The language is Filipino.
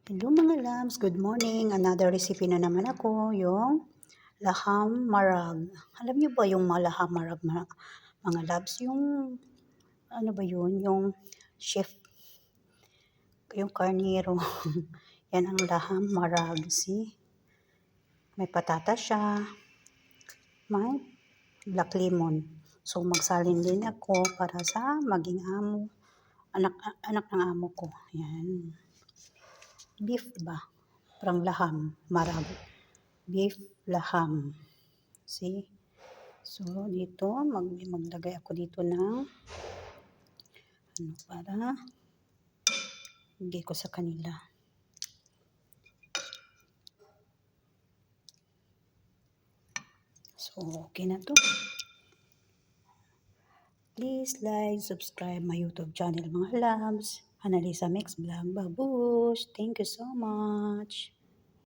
Hello mga loves, good morning. Another recipe na naman ako, yung laham marag. Alam niyo ba yung laham marag mga loves? Yung ano ba yun? Yung chef, yung karnero. Yan ang laham marag. See? May patatas siya, may black lemon. So magsalin din ako para sa maging amo, anak ng amo ko. Yan. Beef ba? Parang laham, marag. Beef laham. See? So, dito, maglagay ako dito ng para bigay ko sa kanila. So, okay na to. Please like, subscribe my YouTube channel mga loves. Annalisa Mix Vlog Babush. Thank you so much.